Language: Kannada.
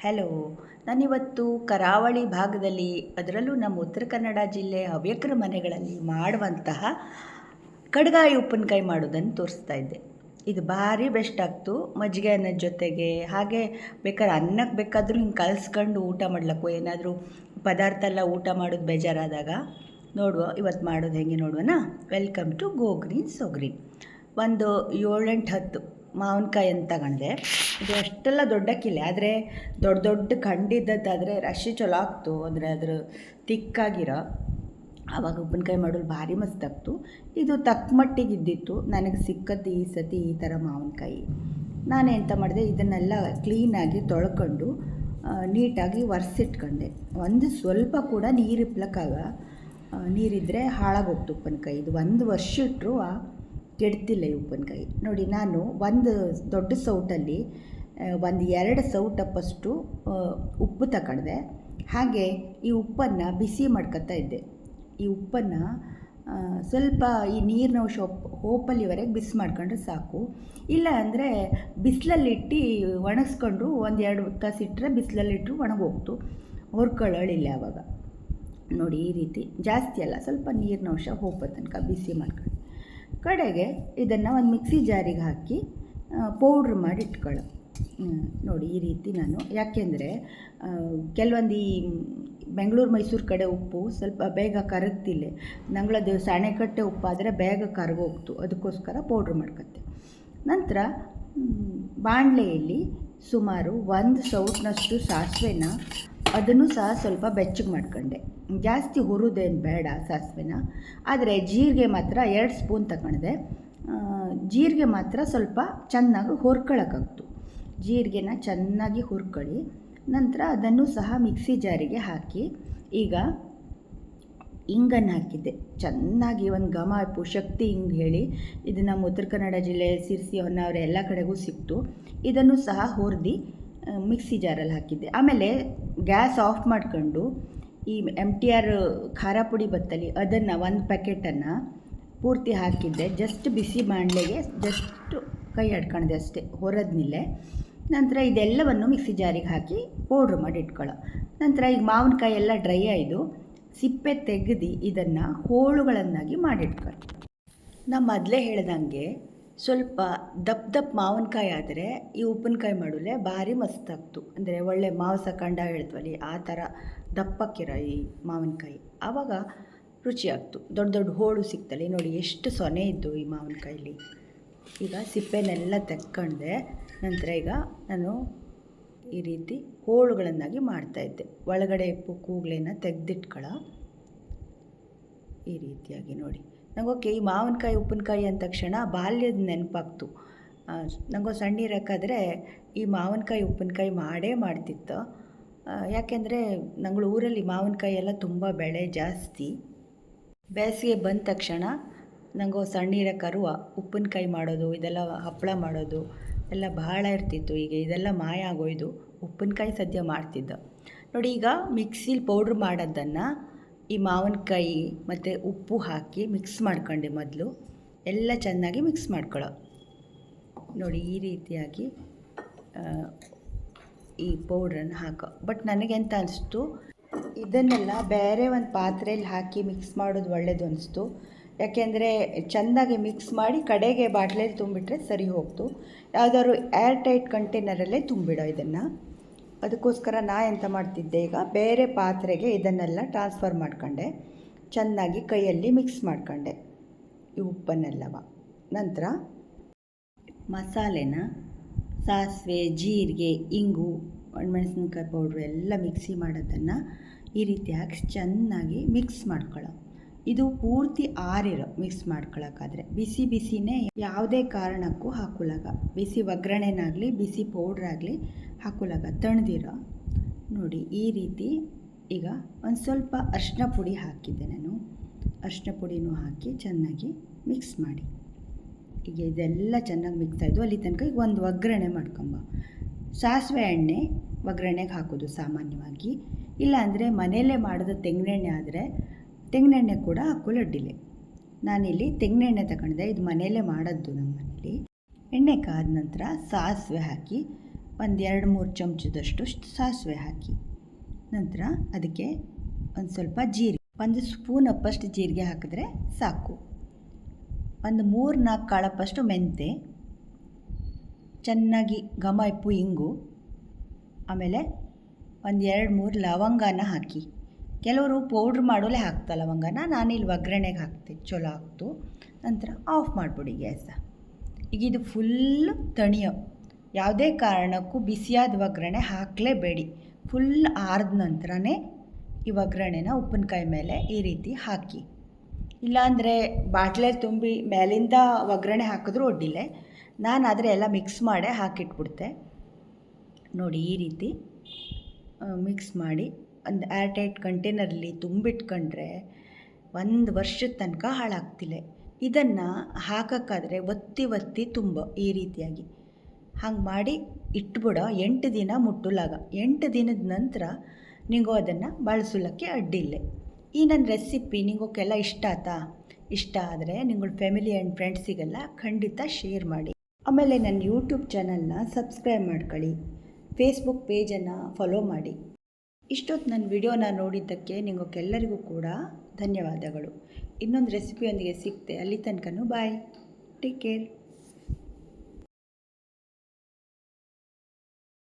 ಹಲೋ. ನಾನಿವತ್ತು ಕರಾವಳಿ ಭಾಗದಲ್ಲಿ, ಅದರಲ್ಲೂ ನಮ್ಮ ಉತ್ತರ ಕನ್ನಡ ಜಿಲ್ಲೆ ಹವ್ಯಕರ ಮನೆಗಳಲ್ಲಿ ಮಾಡುವಂತಹ ಕಡ್ಗಾಯಿ ಉಪ್ಪಿನಕಾಯಿ ಮಾಡೋದನ್ನು ತೋರಿಸ್ತಾ ಇದ್ದೆ. ಇದು ಭಾರಿ ಬೆಸ್ಟ್ ಆಗ್ತು ಮಜ್ಜಿಗೆ ಅನ್ನದ ಜೊತೆಗೆ. ಹಾಗೆ ಬೇಕಾದ್ರೆ ಅನ್ನಕ್ಕೆ ಬೇಕಾದರೂ ಹಿಂಗೆ ಕಲಿಸ್ಕೊಂಡು ಊಟ ಮಾಡ್ಲಕ್ಕೂ, ಏನಾದರೂ ಪದಾರ್ಥ ಎಲ್ಲ ಊಟ ಮಾಡೋದು ಬೇಜಾರಾದಾಗ ನೋಡುವ ಇವತ್ತು ಮಾಡೋದು ಹೆಂಗೆ ನೋಡುವನಾ. Welcome to go green so green. ಒಂದು 7-8-10 ಮಾವಿನಕಾಯಿ ತಗೊಂಡೆ. ಇದು ಅಷ್ಟೆಲ್ಲ ದೊಡ್ಡಕ್ಕಿಲ್ಲ, ಆದರೆ ದೊಡ್ಡ ದೊಡ್ಡ ಖಂಡಿದ್ದದ್ದಾದರೆ ರಾಶಿ ಚಲೋ ಆಗ್ತು. ಅಂದರೆ ಅದ್ರ ತಿಕ್ಕಾಗಿರೋ ಆವಾಗ ಉಪ್ಪಿನಕಾಯಿ ಮಾಡೋದು ಭಾರಿ ಮಸ್ತಾಗ್ತು. ಇದು ತಕ್ಕ ಮಟ್ಟಿಗೆ ಇದ್ದಿತ್ತು ನನಗೆ ಸಿಕ್ಕದ್ದು ಈ ಸತಿ ಈ ಥರ ಮಾವಿನಕಾಯಿ. ನಾನು ಎಂತ ಮಾಡಿದೆ, ಇದನ್ನೆಲ್ಲ ಕ್ಲೀನಾಗಿ ತೊಳ್ಕೊಂಡು ನೀಟಾಗಿ ಒರೆಸಿಟ್ಕೊಂಡೆ. ಒಂದು ಸ್ವಲ್ಪ ಕೂಡ ನೀರಿಪ್ಲಕ್ಕಾಗ, ನೀರಿದ್ದರೆ ಹಾಳಾಗೋಗ್ತು ಉಪ್ಪಿನಕಾಯಿ. ಇದು 1 ವರ್ಷ ಇಟ್ಟರು ಕೆಡ್ತಿಲ್ಲ ಈ ಉಪ್ಪಿನಕಾಯಿ. ನೋಡಿ, ನಾನು ಒಂದು ದೊಡ್ಡ ಸೌಟಲ್ಲಿ 1-2 ಸೌಟಪ್ಪಷ್ಟು ಉಪ್ಪು ತಗೊಂಡೆ. ಹಾಗೆ ಈ ಉಪ್ಪನ್ನು ಬಿಸಿ ಮಾಡ್ಕೊತಾ ಇದ್ದೆ. ಈ ಉಪ್ಪನ್ನು ಸ್ವಲ್ಪ ಈ ನೀರಿನ ಅಂಶ ಹೋಪಲ್ಲಿವರೆಗೆ ಬಿಸಿ ಮಾಡ್ಕೊಂಡ್ರೆ ಸಾಕು. ಇಲ್ಲ ಅಂದರೆ ಬಿಸಿಲಲ್ಲಿಟ್ಟು ಒಣಗಿಸ್ಕೊಂಡ್ರು 1-2 ತಾಸು ಇಟ್ಟರೆ ಬಿಸಿಲಲ್ಲಿಟ್ಟರು ಒಣಗೋಗ್ತು, ಹೊರ್ಕೊಳ್ಳಳಿಲ್ಲ ಆವಾಗ. ನೋಡಿ, ಈ ರೀತಿ ಜಾಸ್ತಿ ಅಲ್ಲ, ಸ್ವಲ್ಪ ನೀರಿನ ಅಂಶ ಹೋಪೋ ತನಕ ಬಿಸಿ ಮಾಡ್ಕೊಂಡು ಕಡೆಗೆ ಇದನ್ನು ಒಂದು ಮಿಕ್ಸಿ ಜಾರಿಗೆ ಹಾಕಿ ಪೌಡ್ರ್ ಮಾಡಿ ಇಟ್ಕೊಳ್ಳೋ. ನೋಡಿ, ಈ ರೀತಿ ನಾನು, ಯಾಕೆಂದರೆ ಕೆಲವೊಂದು ಈ ಬೆಂಗಳೂರು ಮೈಸೂರು ಕಡೆ ಉಪ್ಪು ಸ್ವಲ್ಪ ಬೇಗ ಕರಗ್ತಿಲ್ಲ. ನಂಗಳದು ಸಾಣೆಕಟ್ಟೆ ಉಪ್ಪಾದರೆ ಬೇಗ ಕರಗೋಗ್ತು, ಅದಕ್ಕೋಸ್ಕರ ಪೌಡ್ರ್ ಮಾಡ್ಕೊತೆ. ನಂತರ ಬಾಣಲೆಯಲ್ಲಿ ಸುಮಾರು 1 ಸೌಟ್ನಷ್ಟು ಸಾಸಿವೆನ, ಅದನ್ನು ಸಹ ಸ್ವಲ್ಪ ಬೆಚ್ಚಗೆ ಮಾಡ್ಕೊಂಡೆ. ಜಾಸ್ತಿ ಹುರಿದೇನು ಬೇಡ ಸಾಸಿವೆನ. ಆದರೆ ಜೀರಿಗೆ ಮಾತ್ರ 2 ಸ್ಪೂನ್ ತಗೊಂಡೆ. ಜೀರಿಗೆ ಮಾತ್ರ ಸ್ವಲ್ಪ ಚೆನ್ನಾಗಿ ಹುರ್ಕೊಳ್ಳೋಕ್ಕಾಗ್ತು. ಜೀರಿಗೆನ ಚೆನ್ನಾಗಿ ಹುರ್ಕೊಳ್ಳಿ. ನಂತರ ಅದನ್ನು ಸಹ ಮಿಕ್ಸಿ ಜಾರಿಗೆ ಹಾಕಿ, ಈಗ ಇಂಗನ್ನು ಹಾಕಿದ್ದೆ. ಚೆನ್ನಾಗಿ ಒಂದು ಘಮ ಶಕ್ತಿ ಹಿಂಗೆ ಹೇಳಿ, ಇದು ನಮ್ಮ ಉತ್ತರ ಕನ್ನಡ ಜಿಲ್ಲೆ ಸಿರ್ಸಿ, ಹೊನ್ನಾವರ ಎಲ್ಲ ಕಡೆಗೂ ಸಿಕ್ತು. ಇದನ್ನು ಸಹ ಹುರಿದು ಮಿಕ್ಸಿ ಜಾರಲ್ಲಿ ಹಾಕಿದ್ದೆ. ಆಮೇಲೆ ಗ್ಯಾಸ್ ಆಫ್ ಮಾಡ್ಕೊಂಡು ಈ MTR ಖಾರ ಪುಡಿ ಬತ್ತಲಿ, ಅದನ್ನು 1 ಪ್ಯಾಕೆಟನ್ನು ಪೂರ್ತಿ ಹಾಕಿದ್ದೆ. ಜಸ್ಟ್ ಬಿಸಿ ಬಾಣಲೆಗೆ ಜಸ್ಟ್ ಕೈ ಆಡ್ಕೊಂಡಿದೆ ಅಷ್ಟೇ, ಹೊರದ್ನಿಲ್ಲೆ. ನಂತರ ಇದೆಲ್ಲವನ್ನು ಮಿಕ್ಸಿ ಜಾರಿಗೆ ಹಾಕಿ ಪೌಡ್ರ್ ಮಾಡಿ ಇಟ್ಕೊಳ್ಳೋ. ನಂತರ ಈಗ ಮಾವಿನಕಾಯಿ ಎಲ್ಲ ಡ್ರೈ ಆಯಿತು, ಸಿಪ್ಪೆ ತೆಗೆದು ಇದನ್ನು ಹೋಳುಗಳನ್ನಾಗಿ ಮಾಡಿಟ್ಕೊಳ್ಳೋ. ನಾ ಮೊದಲೇ ಹೇಳ್ದಂಗೆ ಸ್ವಲ್ಪ ದಪ್ಪ ಮಾವಿನಕಾಯಿ ಆದರೆ ಈ ಉಪ್ಪಿನಕಾಯಿ ಮಾಡಲೇ ಭಾರಿ ಮಸ್ತಾಗ್ತು. ಅಂದರೆ ಒಳ್ಳೆ ಮಾಂಸ ಕಂಡ ಹೇಳ್ತೀವಲ್ಲಿ ಆ ಥರ ದಪ್ಪಕ್ಕಿರೋ ಈ ಮಾವಿನಕಾಯಿ, ಆವಾಗ ರುಚಿಯಾಗ್ತು. ದೊಡ್ಡ ದೊಡ್ಡ ಹೋಳು ಸಿಗ್ತಲ್ಲ. ನೋಡಿ ಎಷ್ಟು ಸೊನೆ ಇದ್ದು ಈ ಮಾವಿನಕಾಯಲ್ಲಿ. ಈಗ ಸಿಪ್ಪೆನೆಲ್ಲ ತೆಕ್ಕೊಂಡೆ. ನಂತರ ಈಗ ನಾನು ಈ ರೀತಿ ಹೋಳುಗಳನ್ನಾಗಿ ಮಾಡ್ತಾಯಿದ್ದೆ. ಒಳಗಡೆ ಕೂಗ್ಲೇನ ತೆಗೆದಿಟ್ಕೊಳ್ಳೋ. ಈ ರೀತಿಯಾಗಿ ನೋಡಿ, ನಂಗೆ ಈ ಮಾವಿನಕಾಯಿ ಉಪ್ಪಿನಕಾಯಿ ಅಂದ ತಕ್ಷಣ ಬಾಲ್ಯದ ನೆನಪಾಗ್ತು. ನಂಗೆ ಸಣ್ಣಿರಕ್ಕಾದರೆ ಈ ಮಾವಿನಕಾಯಿ ಉಪ್ಪಿನಕಾಯಿ ಮಾಡೇ ಮಾಡ್ತಿತ್ತು. ಯಾಕೆಂದರೆ ನಂಗಳ ಊರಲ್ಲಿ ಮಾವಿನಕಾಯಿ ಎಲ್ಲ ತುಂಬ ಬೆಳೆ ಜಾಸ್ತಿ. ಬೇಸಿಗೆ ಬಂದ ತಕ್ಷಣ ನಂಗೆ ಸಣ್ಣಿರಕ್ಕರು ಉಪ್ಪಿನಕಾಯಿ ಮಾಡೋದು, ಇದೆಲ್ಲ ಹಪ್ಪಳ ಮಾಡೋದು ಎಲ್ಲ ಭಾಳ ಇರ್ತಿತ್ತು. ಈಗ ಇದೆಲ್ಲ ಮಾಯ ಆಗೋಯ್ದು. ಉಪ್ಪಿನಕಾಯಿ ಸದ್ಯ ಮಾಡ್ತಿದ್ದ. ನೋಡಿ, ಈಗ ಮಿಕ್ಸಿಲಿ ಪೌಡ್ರ್ ಮಾಡೋದನ್ನು ಈ ಮಾವಿನಕಾಯಿ ಮತ್ತು ಉಪ್ಪು ಹಾಕಿ ಮಿಕ್ಸ್ ಮಾಡ್ಕೊಂಡೆ. ಮೊದಲು ಎಲ್ಲ ಚೆನ್ನಾಗಿ ಮಿಕ್ಸ್ ಮಾಡ್ಕೊಳ್ಳೋ. ನೋಡಿ, ಈ ರೀತಿಯಾಗಿ ಈ ಪೌಡ್ರನ್ನು ಹಾಕೋ. ಬಟ್ ನನಗೆಂತ ಅನಿಸ್ತು, ಇದನ್ನೆಲ್ಲ ಬೇರೆ ಒಂದು ಪಾತ್ರೆಯಲ್ಲಿ ಹಾಕಿ ಮಿಕ್ಸ್ ಮಾಡೋದು ಒಳ್ಳೆಯದು ಅನಿಸ್ತು. ಯಾಕೆಂದರೆ ಚೆಂದಾಗಿ ಮಿಕ್ಸ್ ಮಾಡಿ ಕಡೆಗೆ ಬಾಟ್ಲಲ್ಲಿ ತುಂಬಿಟ್ರೆ ಸರಿ ಹೋಗ್ತು. ಯಾವುದಾದ್ರು ಏರ್ ಟೈಟ್ ಕಂಟೈನರಲ್ಲೇ ತುಂಬಿಡೋ ಇದನ್ನು. ಅದಕ್ಕೋಸ್ಕರ ನಾ ಎಂತ ಮಾಡ್ತಿದ್ದೆ, ಈಗ ಬೇರೆ ಪಾತ್ರೆಗೆ ಇದನ್ನೆಲ್ಲ ಟ್ರಾನ್ಸ್ಫರ್ ಮಾಡ್ಕೊಂಡೆ. ಚೆನ್ನಾಗಿ ಕೈಯಲ್ಲಿ ಮಿಕ್ಸ್ ಮಾಡ್ಕೊಂಡೆ ಈ ಉಪ್ಪನ್ನೆಲ್ಲವ. ನಂತರ ಮಸಾಲೆನ ಸಾಸಿವೆ, ಜೀರಿಗೆ, ಇಂಗು, ಒಣಮೆಣಸಿನ್ಕಾಯಿ ಪೌಡ್ರು ಎಲ್ಲ ಮಿಕ್ಸಿ ಮಾಡೋದನ್ನು ಈ ರೀತಿ ಹಾಕಿ ಚೆನ್ನಾಗಿ ಮಿಕ್ಸ್ ಮಾಡ್ಕೊಳ್ಳೋ. ಇದು ಪೂರ್ತಿ ಆರಿರೋ ಮಿಕ್ಸ್ ಮಾಡ್ಕೊಳ್ಳೋಕ್ಕಾದ್ರೆ ಬಿಸಿ ಬಿಸಿನೇ ಯಾವುದೇ ಕಾರಣಕ್ಕೂ ಹಾಕುಲಾಗ. ಬಿಸಿ ಒಗ್ಗರಣೆನಾಗಲಿ ಬಿಸಿ ಪೌಡ್ರಾಗಲಿ ಹಾಕುಲಾಗ, ತಣ್ಣದಿರೋ. ನೋಡಿ, ಈ ರೀತಿ ಈಗ ಒಂದು ಸ್ವಲ್ಪ ಅರಿಶಿನ ಪುಡಿ ಹಾಕಿದ್ದೆ ನಾನು. ಅರಿಶಿನ ಪುಡಿನೂ ಹಾಕಿ ಚೆನ್ನಾಗಿ ಮಿಕ್ಸ್ ಮಾಡಿ. ಈಗ ಇದೆಲ್ಲ ಚೆನ್ನಾಗಿ ಮಿಕ್ಸ್ ಆಯಿತು. ಅಲ್ಲಿ ತನಕ ಈಗ ಒಂದು ಒಗ್ಗರಣೆ ಮಾಡ್ಕೊಂಬ. ಸಾಸಿವೆ ಎಣ್ಣೆ ಒಗ್ಗರಣೆಗೆ ಹಾಕೋದು ಸಾಮಾನ್ಯವಾಗಿ. ಇಲ್ಲಾಂದರೆ ಮನೆಯಲ್ಲೇ ಮಾಡಿದ ತೆಂಗಿನೆಣ್ಣೆ ಆದರೆ ತೆಂಗಿನೆಣ್ಣೆ ಕೂಡ ಹಾಕೋಲ್ಲ ಅಡ್ಡಿಲೆ. ನಾನಿಲ್ಲಿ ತೆಂಗಿನೆಣ್ಣೆ ತಗೊಂಡೆ. ಇದು ಮನೆಯಲ್ಲೇ ಮಾಡೋದು ನಮ್ಮ ಮನೇಲಿ. ಎಣ್ಣೆ ಕಾದ ನಂತರ ಸಾಸಿವೆ ಹಾಕಿ ಒಂದು 2-3 ಚಮಚದಷ್ಟು ಸಾಸಿವೆ ಹಾಕಿ, ನಂತರ ಅದಕ್ಕೆ ಒಂದು ಸ್ವಲ್ಪ ಜೀರಿಗೆ, 1 ಸ್ಪೂನ್ ಅಪ್ಪಷ್ಟು ಜೀರಿಗೆ ಹಾಕಿದ್ರೆ ಸಾಕು. ಒಂದು 3-4 ಕಾಳಪ್ಪಷ್ಟು ಮೆಂತೆ, ಚೆನ್ನಾಗಿ ಘಮ ಉಪ್ಪು ಇಂಗು, ಆಮೇಲೆ ಒಂದು 2-3 ಲವಂಗನ ಹಾಕಿ. ಕೆಲವರು ಪೌಡ್ರ್ ಮಾಡೋಲೆ ಹಾಕ್ತಾ ಲವಂಗನ, ನಾನಿಲ್ಲಿ ಒಗ್ಗರಣೆಗೆ ಹಾಕ್ತೆ, ಚಲೋ ಆಗ್ತು. ನಂತರ ಆಫ್ ಮಾಡಿಬಿಡಿ ಗ್ಯಾಸ. ಈಗ ಇದು ಫುಲ್ಲು ತಣಿಯೋ, ಯಾವುದೇ ಕಾರಣಕ್ಕೂ ಬಿಸಿಯಾದ ಒಗ್ಗರಣೆ ಹಾಕಲೇಬೇಡಿ. ಫುಲ್ ಆರಿದ ನಂತರನೇ ಈ ಒಗ್ಗರಣೆನ ಉಪ್ಪಿನಕಾಯಿ ಮೇಲೆ ಈ ರೀತಿ ಹಾಕಿ. ಇಲ್ಲಾಂದರೆ ಬಾಟ್ಲೆ ತುಂಬಿ ಮೇಲಿಂದ ಒಗ್ಗರಣೆ ಹಾಕಿದ್ರೂ ಅಡ್ಡಿಲ್ಲ. ನಾನಾದರೆ ಎಲ್ಲ ಮಿಕ್ಸ್ ಮಾಡೇ ಹಾಕಿಟ್ಬಿಡ್ತೆ. ನೋಡಿ ಈ ರೀತಿ ಮಿಕ್ಸ್ ಮಾಡಿ ಒಂದು ಏರ್ಟೈಟ್ ಕಂಟೈನರಲ್ಲಿ ತುಂಬಿಟ್ಕೊಂಡ್ರೆ 1 ವರ್ಷದ ತನಕ ಹಾಳಾಗ್ತಿಲ್ಲ. ಇದನ್ನು ಹಾಕೋಕ್ಕಾದರೆ ಒತ್ತಿ ತುಂಬ ಈ ರೀತಿಯಾಗಿ ಹಂಗೆ ಮಾಡಿ ಇಟ್ಬಿಡೋ. 8 ದಿನ ಮುಟ್ಟಲಾಗ. 8 ದಿನದ ನಂತರ ನೀವು ಅದನ್ನು ಬಳಸಲಿಕ್ಕೆ ಅಡ್ಡಿಲ್ಲ. ಈ ನನ್ನ ರೆಸಿಪಿ ನಿಮಗೆಲ್ಲ ಇಷ್ಟ ಆಯ್ತಾ? ಇಷ್ಟ ಆದರೆ ನಿಗಳ ಫ್ಯಾಮಿಲಿ ಆ್ಯಂಡ್ ಫ್ರೆಂಡ್ಸಿಗೆಲ್ಲ ಖಂಡಿತ ಶೇರ್ ಮಾಡಿ. ಆಮೇಲೆ ನನ್ನ ಯೂಟ್ಯೂಬ್ ಚಾನಲ್ನ ಸಬ್ಸ್ಕ್ರೈಬ್ ಮಾಡ್ಕೊಳ್ಳಿ, ಫೇಸ್ಬುಕ್ ಪೇಜನ್ನು ಫಾಲೋ ಮಾಡಿ. ಇಷ್ಟೊತ್ತು ನನ್ನ ವಿಡಿಯೋನ ನೋಡಿದ್ದಕ್ಕೆ ನಿಮಗೆಲ್ಲರಿಗೂ ಕೂಡ ಧನ್ಯವಾದಗಳು. ಇನ್ನೊಂದು ರೆಸಿಪಿಯೊಂದಿಗೆ ಸಿಗ್ತೆ. ಅಲ್ಲಿ ತನಕನೂ ಬಾಯ್, ಟೇಕ್ ಕೇರ್.